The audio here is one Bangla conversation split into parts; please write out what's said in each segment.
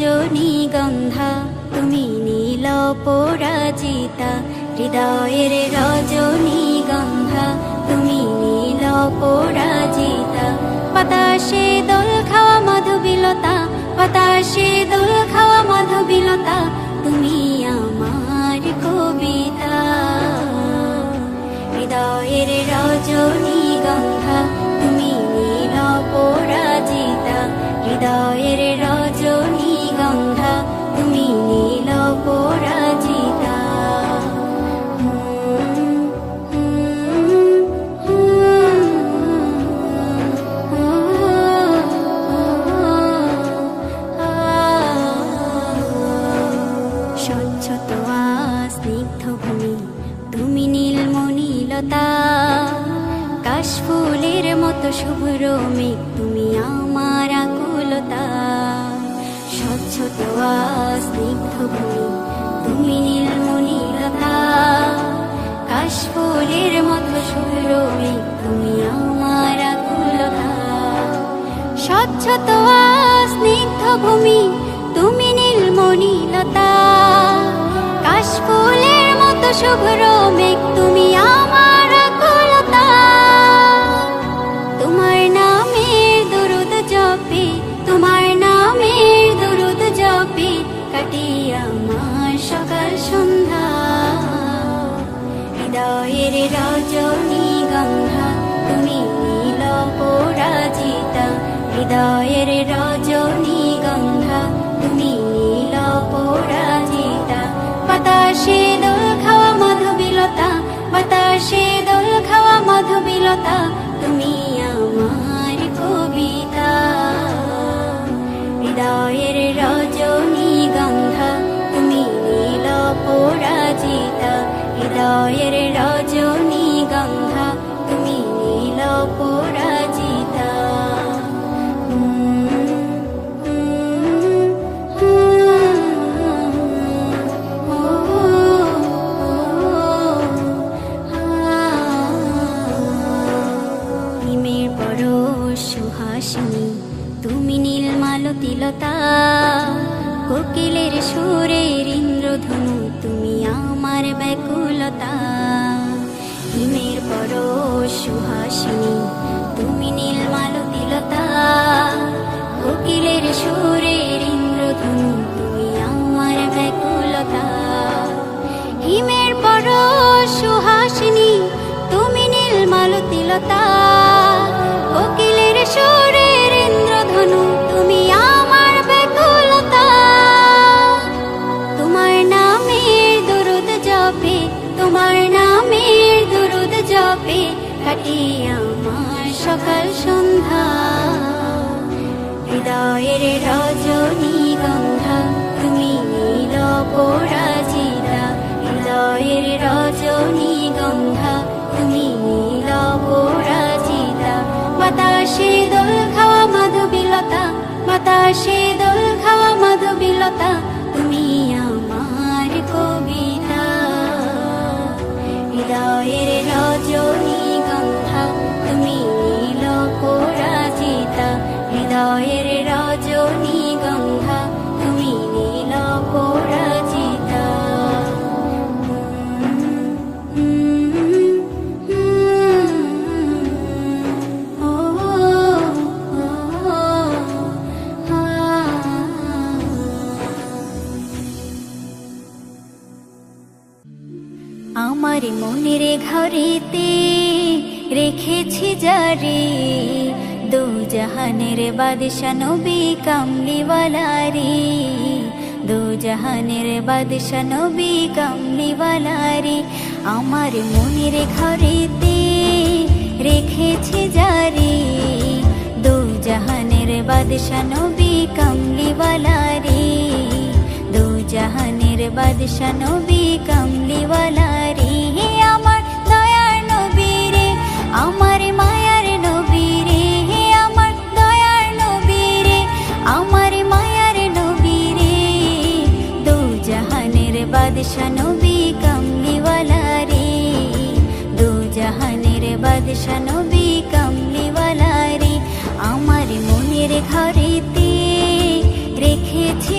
রজনীগন্ধা তুমি নীল পরাজিতা, হৃদয়ের রজনীগন্ধা তুমি নীল পরাজিতা। বাতাসে দোল খাওয়া মাধবীলতা, বাতাসে দোল খাওয়া মাধবীলতা, তুমি আমার কবিতা। হৃদয়ের রজনীগন্ধা তুমি নীল পরাজিতা, হৃদয়ের রজনীগন্ধা তুমি নীল পরাজিতা। স্বচ্ছ তোয়া স্নিগ্ধ ভূমি তুমি নীলমণিলতা, কাশফুলের মতো শুভ্র মেঘ তুমি আমার আকুলতা। স্বচ্ছ তোয়া স্নিগ্ধ ভূমি তুমি নীলমণিলতা, কাশফুলের মতো শুভ্র মেঘ তুমি আমার আকুলতা। স্বচ্ছ তোয়া স্নিগ্ধ ভূমি তুমি নীলমণিলতা, কাশফুলের মতো শুভ্র মেঘ তুমি আমার আকুলতা। তোমার নামের দরুদ জপে, তোমার নামের দরুদ জপে কাটি আমার সকাল সন্ধ্যা। হৃদয়ের রজনীগন্ধা তুমি নীল পরাজিতা, হৃদয়ের রজনীগন্ধা তুমি নীল পরাজিতা। বাতাসে দোল খাওয়া মাধবীলতা, বাতাসে দোল খাওয়া মাধবীলতা, তুমি আমার কবিতা। হৃদয়ের রজনীগন্ধা তুমি নীল পরাজিতা, হৃদয়ের রজনীগন্ধা তুমি নীল পরাজিতা। সুহাসিনী তুমি নীলমালতিলতা, কোকিলের সুরের ইন্দ্রধনু তুমি আমার ব্যাকুলতা। হিমের পরশ সুহাসিনী তুমি নীলমালতিলতা, কোকিলের সুরের ইন্দ্রধনু তুমি আমার ব্যাকুলতা। হিমের পরশ সুহাসিনী তুমি নীলমালতিলতা, কোকিলের সুরের ইন্দ্রধনু তুমি আমার ব্যাকুলতা। তোমার নামের দরুদ জপে, তোমার নামের দরুদ জপে কাটি আমার সকাল সন্ধ্যা। হৃদয়ের রজনীগন্ধা তুমি নীল পরাজিতা, হৃদয়ের রজনীগন্ধা তুমি নীল পরাজিতা। বাতাসে দোল খাওয়া মাধবীলতা, বাতাসে দোল খাওয়া মাধবীলতা, তুমি আমার কবিতা। হৃদয়ের রজনীগন্ধা তুমি নীল পরাজিতা, হৃদয়ের রজনীগন্ধা তুমি নীল পরাজিতা। আমার মনের ঘরেতে রেখেছি যারে, দু জাহানের বাদশা নবী কামলিওয়ালা রে, দু জাহানের বাদশা নবী কামলিওয়ালা রে। আমার মনের ঘরেতে রেখেছি যারে, দু জাহানের বাদশা নবী কামলিওয়ালা রে, দু জাহানের বাদশা নবী কামলিওয়ালা রে। আমার দয়ার নবী রে, আমার মায়ার নবী রে, আমার দয়ার নবী রে, আমার মায়ার নবী রে, দু জাহানের বাদশা নবী কামলিওয়ালা রে, দু জাহানের বাদশা নবী কামলিওয়ালা রে। আমার মনের ঘরেতে রেখেছি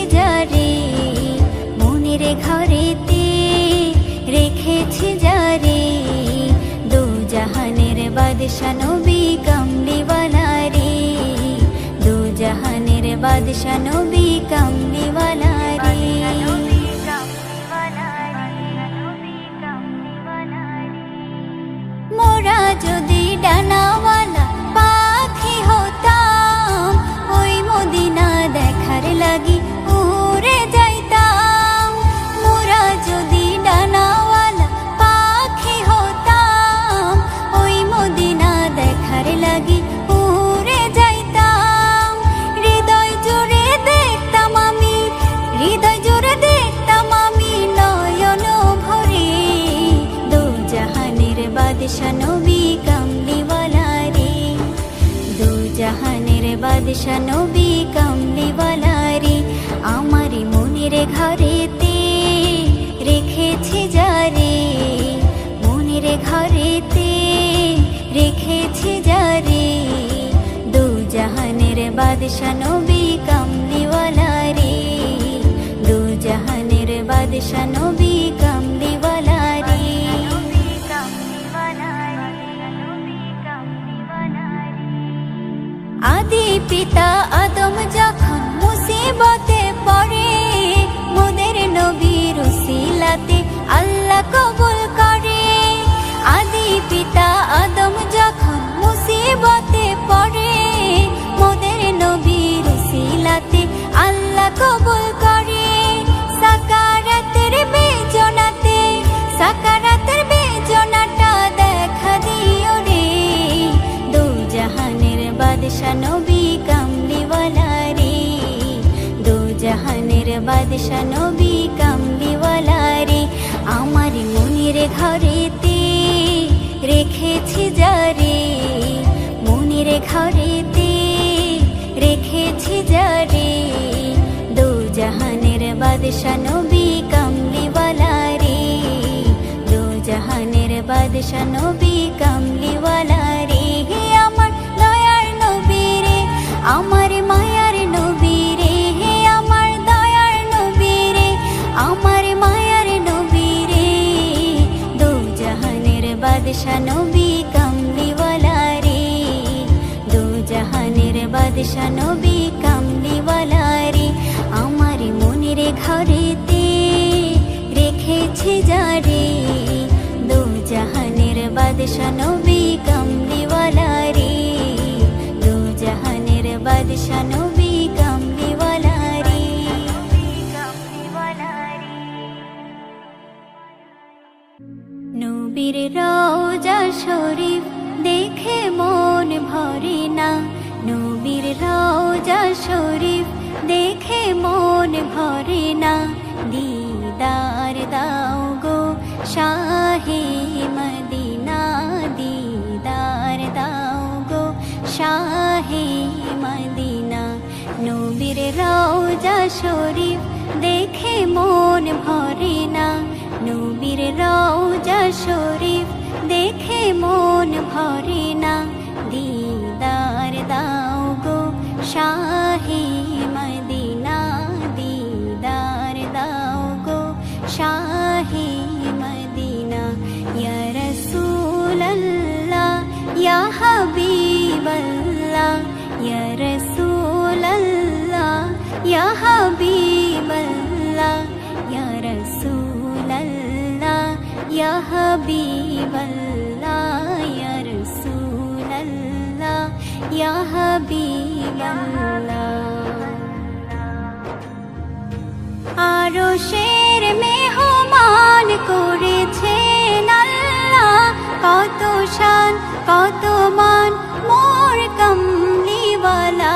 বাদশা নবী কামলিওয়ালা রে, দু জাহানের বাদশা নবী কামলিওয়ালা রে। মোরা যদি ডানাওয়ালা পাখি হতাম, ওই মদিনা দেখার লাগি উড়ে যাইতাম। মোরা যদি ডানাওয়ালা পাখি হতাম, ওই মদিনা দেখার লাগি উড়ে যাইতাম। হৃদয় জুড়ে দেখতাম আমি, হৃদয় জুড়ে দেখতাম আমি নয়ন ভরে, দু জাহানের বাদশা নবী কামলিওয়ালা রে, দু জাহানের বাদশা নবী কামলিওয়ালা রে। আমার মনের ঘরেতে রেখেছি যারে, মনের ঘরেতে রেখেছি যারে, দু জাহানের বাদশা নবী কামলিওয়ালা রে, দু জাহানের বাদশা নবী কামলিওয়ালা রে। আদি পিতা আদম যখন মুসিবতে পড়ে, মোদের নবীর উসিলাতে আল্লাহ কবুল করে। আদি পিতা আদম যখন মুসিবতে পড়ে, মোদের নবীর উসিলাতে আল্লাহ কবুল করে। সাকারাতের বেজনাতে, সাকারাতের বেজনাটা দেখা দিও রে, দু জাহানের বাদশা নবী কামলিওয়ালা রে, দু জাহানের বাদশা নবী কামলিওয়ালা রে। আমার মনের ঘরেতে রেখেছি যারে, মনের ঘরেতে রেখেছি যারে, দু জাহানের বাদশা নবী কামলিওয়ালা রে, দু জাহানের বাদশা নবী কামলিওয়ালা রে। আমার দয়ার নবী রে, আমার মায়ার নবী রে, আমার দয়ার নবী রে, আমার মায়ার নবী রে, দু জাহানের বাদশা নবী কামলিওয়ালা রে, দু জাহানের বাদশা নবী কামলিওয়ালা রে। আমার মনের ঘরেতে রেখেছি যারে, দু জাহানের বাদশা নবী কামলিওয়ালা রে, দু জাহানের বাদশা নবী কামলিওয়ালা রে। নবীর রওজা শরীফ দেখে মন ভরে না, নবীর রওজা শরীফ দেখে মন ভরে না। দিদার দাও গো শাহে মদিনা, দিদার দাও গো শাহে মদিনা। নবীর রওজা শরীফ দেখে মন ভরে না, নবীর রওজা শরীফ দেখে মন ভরে না। দিদার দাও গো শাহে মদিনা, দিদার দাও গো শাহে মদিনা। ইয়া রাসূলাল্লাহ ইয়া হাবিবাল্লাহ, ইয়া রাসূলাল্লাহ ইয়া হাবিবাল্লাহ, ইয়া রাসূলাল্লাহ ইয়া হাবিবাল্লাহ, ইয়া রাসূলাল্লাহ ইয়া হাবিবাল্লাহ। আরশের মেহমান করেছেন আল্লাহ, কত শান কত মান মোর কামলিওয়ালা,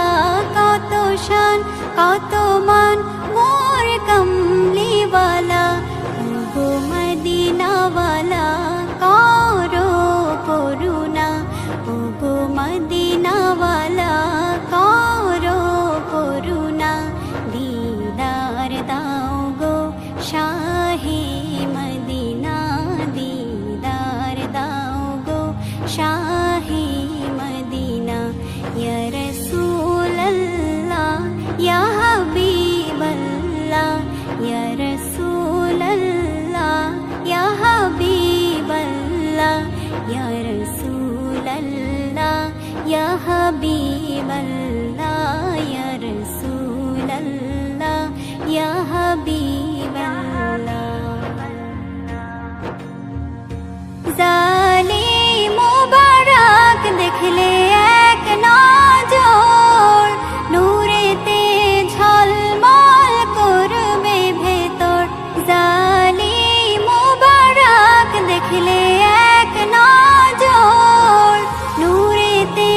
কত শান কত মান মোর কামলিওয়ালা। ওগো মদিনাওয়ালা করো করুণা, ওগো মদিনাওয়ালা করো করুণা। দিদার দাও গো শাহে মদিনা, দিদার দাও গো শাহে মদিনা। ইয়া রাসূলাল্লাহ ইয়া হাবিবাল্লাহ, ইয়া রাসূলাল্লাহ ইয়া হাবিবাল্লাহ, ইয়া রাসূলাল্লাহ জালিম মুবারক দেখলে এক নজর নূরেতে ঝলমল করবে ভেতর। জালিম মুবারক দেখলে এক নজর নূরেতে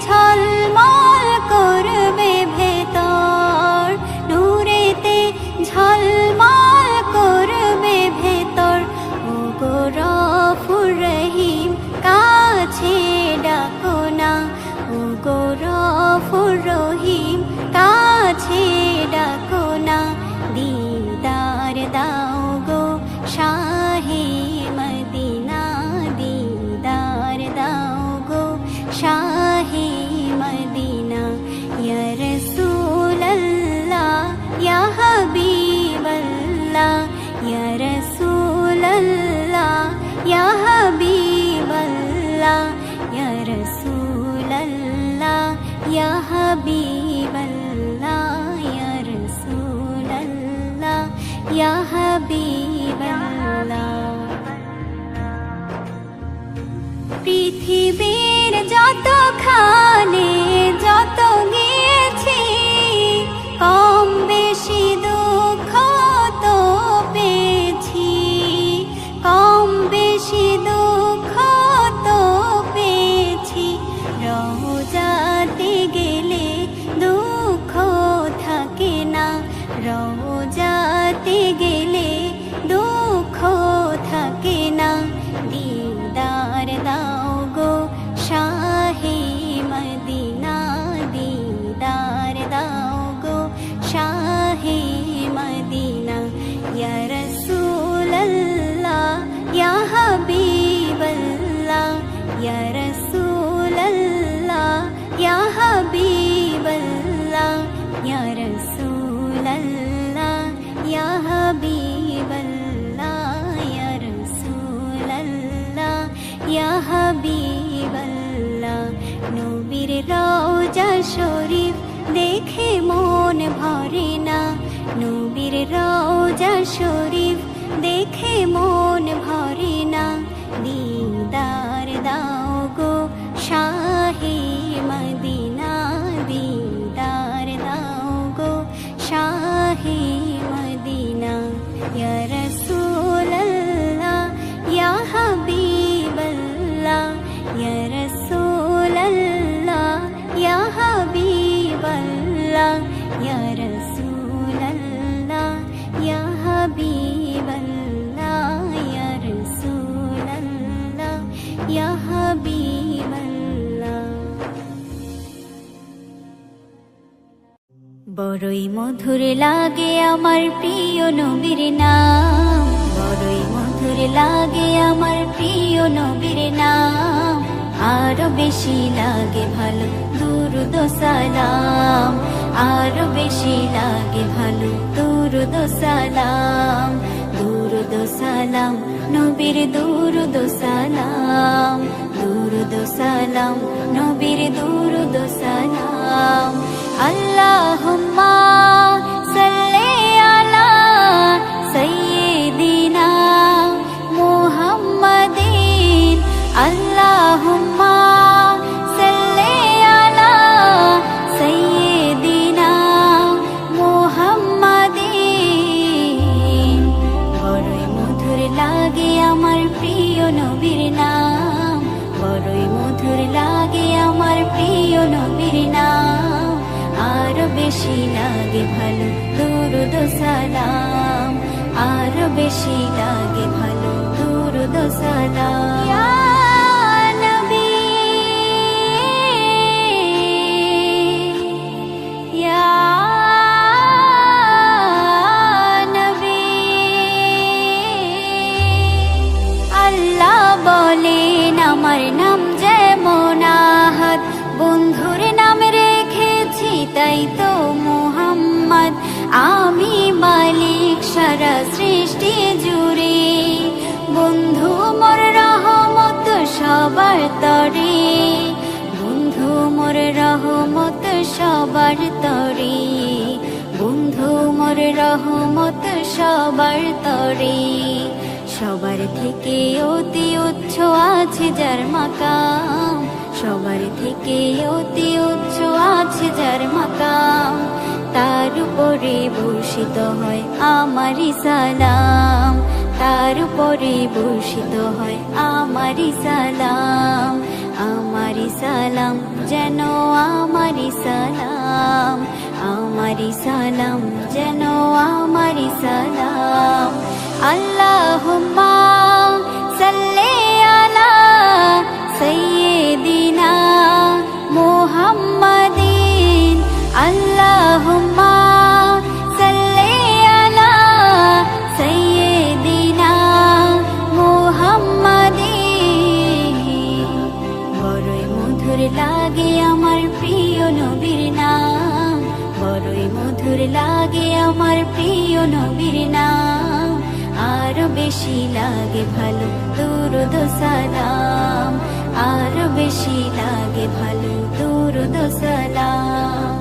ঝলমল করবে ভেতর। নূরেতে ঝলমল করবে ভেতর। ওগো গফুর রহিম কাছে ডাকো না। ওগো গফুর রহিম কাছে ডাকো না। দিদার দাও গো শাহে মদিনা। দিদার দাও গো শাহে মদিনা। ইয়া রাসূলুল্লাহ ইয়া হাবিবাল্লাহ। ইয়া রাসূলুল্লাহ ইয়া হাবিবাল্লাহ। ইয়া রাসূলুল্লাহ ইয়া হাবিবাল্লাহ। ইয়া রাসূলুল্লাহ ইয়া হাবিবাল্লাহ। পৃথিবীর যতখানে যত গিয়েছি কম বেশি দুঃখ তো পেয়েছি। কম বেশি দুঃখ তো পেয়েছি। রওজাতে গেলে দুঃখ থাকে না। রওজাতে গেলে দুঃখ থাকে না। দিদার দাও গো শাহে মদিনা। দিদার দাও গো শাহে মদিনা। ইয়া রাসূলুল্লাহ ইয়া হাবিবাল্লাহ। ইয়া রাসূলুল্লাহ ইয়া হাবিবাল্লাহ। ইয়া রাসূলুল্লাহ ইয়া হাবিবাল্লাহ। ইয়া রাসূলুল্লাহ ইয়া হাবিবাল্লাহ। নবীর রওজা শরীফ দেখে মন ভরে না। নবীর রওজা শরীফ দেখে মন ভরে না। দিদার দাও গো শাহে মদিনা। দিদার দাও গো শাহে মদিনা। ইয়া রাসূলুল্লাহ ইয়া হাবিবাল্লাহ। ইয়া রাসূলুল্লাহ ইয়া হাবিবাল্লাহ। ইয়া রাসূলুল্লাহ ইয়া হাবিবাল্লাহ। ইয়া রাসূলুল্লাহ ইয়া হাবিবাল্লাহ। বড়ই মধুর লাগে আমার প্রিয় নবীর নাম। বড়ই মধুর লাগে আমার প্রিয় নবীর নাম। আরো বেশি লাগে ভালো দুরুদ ও সালাম। আরো বেশি লাগে ভালো দুরুদ ও সালাম। দুরুদ ও সালাম নবীর দুরুদ ও সালাম। দুরুদ ও সালাম নবীর দুরুদ ও সালাম। আল্লাহুম্মা সাল্লি আলা সাইয়্যিদিনা মুহাম্মাদিন। আল্লাহুম্মা সাল্লি আলা সাইয়্যিদিনা মুহাম্মাদিন। বড়ই মধুর লাগে আমার প্রিয় নবীর নাম। বড়ই মধুর লাগে আমার প্রিয় নবীর নাম। আরো বেশি লাগে ভালো দুরুদ ও সালাম। আরো বেশি লাগে ভালো দুরুদ ও সালাম। ইয়া নবী ইয়া নবী। আল্লাহ বলেন আমার নাম যেমন আহাদ। বন্ধুর নাম রেখেছি তাই তো মুহাম্মদ। আমি মালিক সারা সৃষ্টি জুড়ে। বন্ধু মোর রহমত সবার তরে। বন্ধু মোর রহমত সবার তরে। বন্ধু মোর রহমত সবার তরে। সবার থেকে অতি উচ্চ আছে যার মাকাম, সবার থেকে অতি উচ্চ আছে যার মাকাম, তার উপরে বর্ষিত হয় আমারি সালাম, তার উপরে বর্ষিত হয় আমারি সালাম, আমারি সালাম যেন আমারি সালাম, আমারি সালাম যেন আমারি সালাম। আল্লাহুম্মা সাল্লি আলা সাইয়্যিদিনা মুহাম্মাদিন, আল্লাহুম্মা সাল্লি আলা সাইয়্যিদিনা মুহাম্মাদিন। বড়ই মধুর লাগে আমার প্রিয় নবীর নাম, বড়ই মধুর লাগে আমার প্রিয় নবীর নাম, আরো বেশি লাগে ভালো দুরূদ সালাম, আরো বেশি লাগে ভালো দুরূদ সালাম।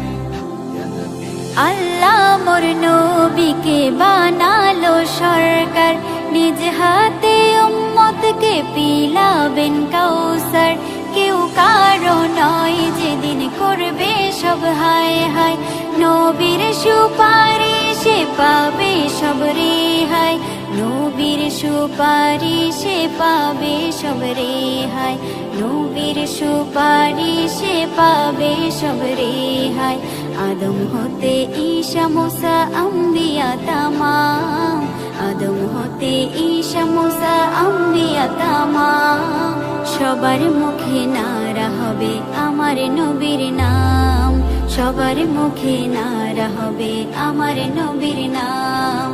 আল্লাহ মোর নবীকে বানালো সরকার, নিজ হাতে উম্মতকে পিলাবেন কাউসার, কেউ কারো নয় যেদিন করবে সব হায় হায়, নবীর সুপারিশে পাবে সব রেহাই, নবীর সুপারিশে পাবে সব রেহাই, নবীর সুপারিশে পাবে সব রেহাই। আদম হতে ঈসা মুসা আম্বিয়া তামাম, আদম হতে ঈসা মুসা আম্বিয়া তামাম, সবার মুখে নারা হবে আমার নবীর নাম, সবার মুখে নারা হবে আমার নবীর নাম,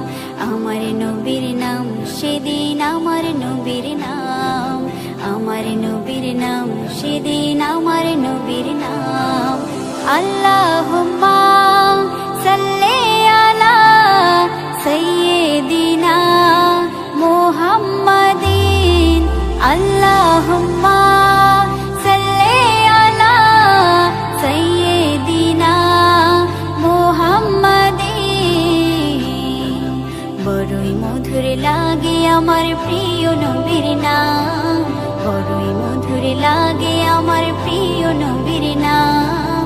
আমার নবীর নাম সেদিন আমার নবীর নাম, আমার নবীর নাম সেদিন আমার নবীর নাম। আল্লাহুম্মা সাল্লি আলা সাইয়্যিদিনা মুহাম্মাদিন, আল্লাহুম্মা সাল্লি আলা সাইয়্যিদিনা মুহাম্মাদিন। বড়ই মধুর লাগে আমার প্রিয় নবীর নাম, বড়ই মধুর লাগে আমার প্রিয় নবীর নাম,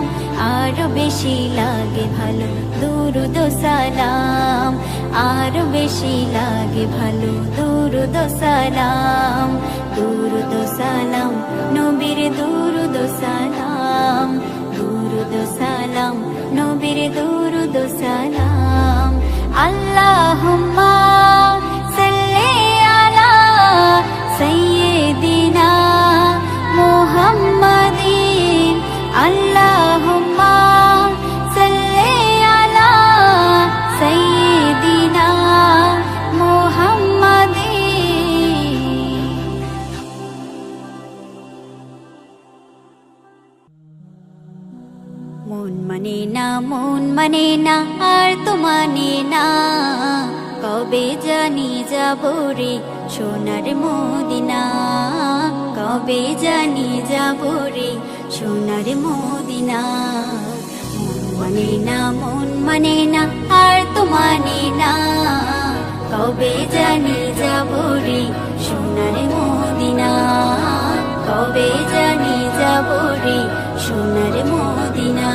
আরো বেশি লাগে ভালো দুরূদ সালাম, আরো বেশি লাগে ভালো দুরূদ সালাম, দুরূদ সালাম নবীর দুরূদ সালাম, দুরূদ সালাম নবীর দুরূদ সালাম। আল্লাহুম্মা সাল্লি আলা সাইয়্যিদিনা মুহাম্মাদিন, আল্লাহুম্মা সাল্লি আলা সাইয়্যিদিনা মুহাম্মাদিন। মন মানে না, মন মানে না, আর তো মানে না, কবে জানি যাব রে সোনার মদিনা, কবে জানি যাব রে সোনার মদিনা। মন মানে না, মন মানে না, আর তো মানে না, কবে জানি যাব রে সোনার মদিনা, কবে জানি যাব রে সোনার মদিনা।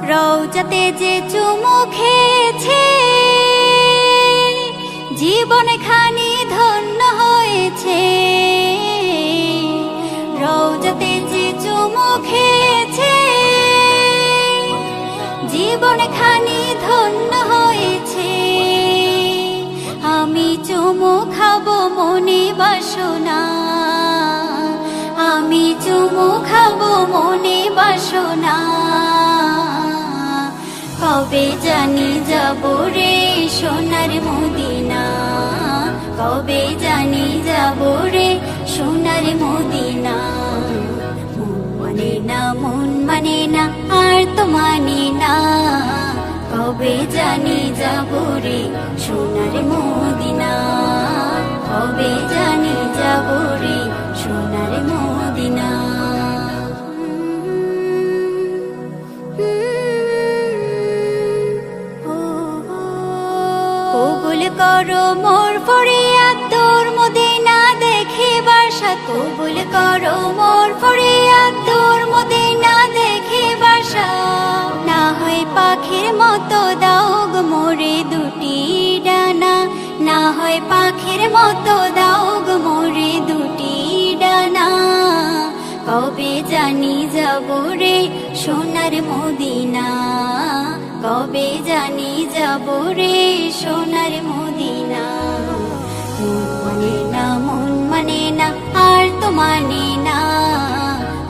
রওজাতে যে চুমু খেয়েছে, জীবন খানি ধন্য হয়েছে, রওজাতে যে চুমু খেয়েছে, জীবন খানি ধন্য হয়েছে। আমি চুমু খাবো মনে বাসনা, আমি চুমু খাবো মনে বাসনা, কবে জানি যাব রে সোনার মদিনা, কবে জানি যাব রে সোনার মদিনা। মন মানে না, মন মানে না, আর তো মানে না, কবে জানি যাব রে সোনার মদিনা, কবে জানি যাব রে সোনার মদিনা। করো মোর ফরিয়াদ দূর মদিনা দেখিবার সাথ কবুল করো মোর ফরিয়াদ দূর মদিনা দেখিবার সাথ না হয় পাখির মতো দাও গো মোরে দুটি ডানা না হয় পাখির মতো দাও গো মোরে দুটি ডানা কবে জানি যাব রে সোনার মদিনা কবে জানি যাব রে সোনার মদিনা মন মানে না আর তো মানে না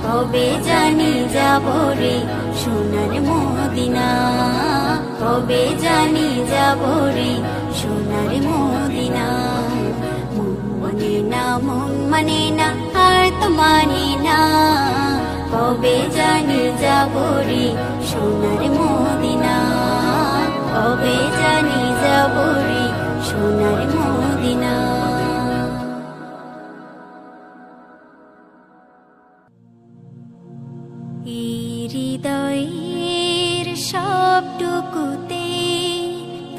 কবে জানি যাব রে সোনার মদিনা কবে জানি যাব রে সোনার মদিনা মন মানে না আর তো মানে না কবে জানি যাব রে সোনার মদিনা কবে জানি যাব রে সোনার মদিনা হৃদয়ের সবটুকুতে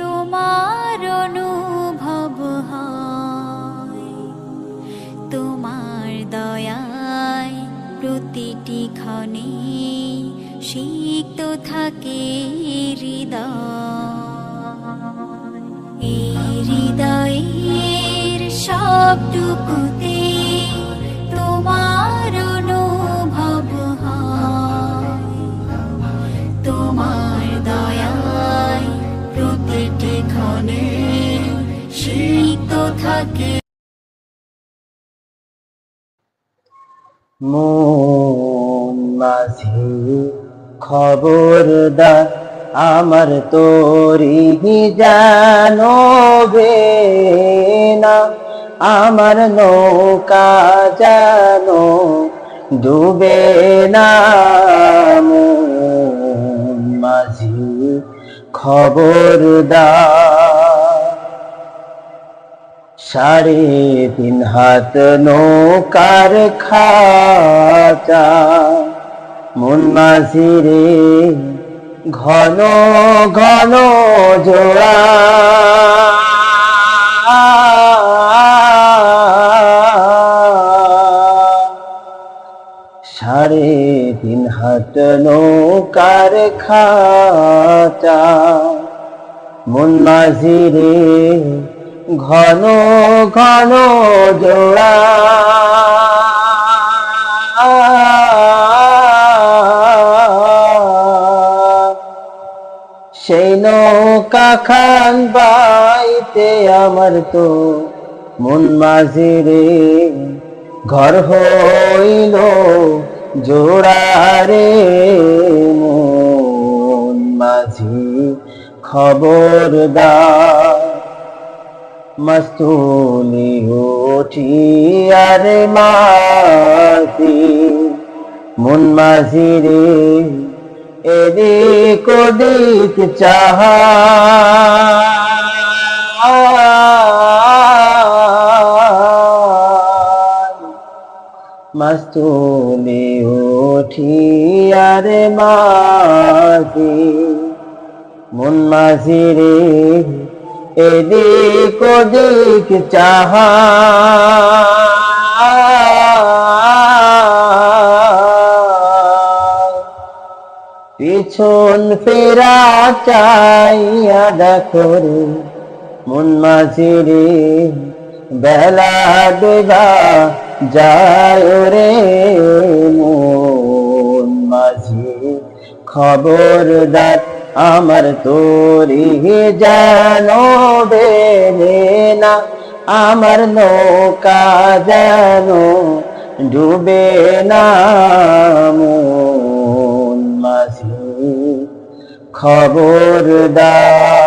তোমার অনুভব হয় তোমার দয়ায় প্রতিটি ক্ষণে সিক্ত থাকে হৃদয়ের সবটুকুতে তোমার অনুভব হয় তোমার দয়ায় প্রতিটি ক্ষণে সিক্ত থাকে মন মাঝি খবরদার আমার তোরি জানবে না আমার নৌকা জানো ডুবে না মন মাঝি খবরদার 3.5 হাত নৌকার খাঁচা মন মাঝি রে ঘন ঘন জোড়া সাড়ে 3 হাত নৌকার খাঁচা মন মাঝি রে ঘন ঘন জোড়া সেই নৌকা খান বাইতে আমার তো মন মাঝি রে ঘর হইল জোড়া রে মন মাঝি খবরদার মস্তুলি উঠি আর মাঝি মন মাঝি রে এদিক ওদিক চাহা মস্তুলি উঠি আর মাঝি মন মাঝি রে এদিক ওদিক চাহা পিছন ফেরা চাইয়া দেখো রে মন মাঝি রে বেলা ডোবা যায় রে মন মাঝি খবরদার আমার তোরি জানবে না আমার নৌকা জানো ডুবে না মন মাঝি খবরদার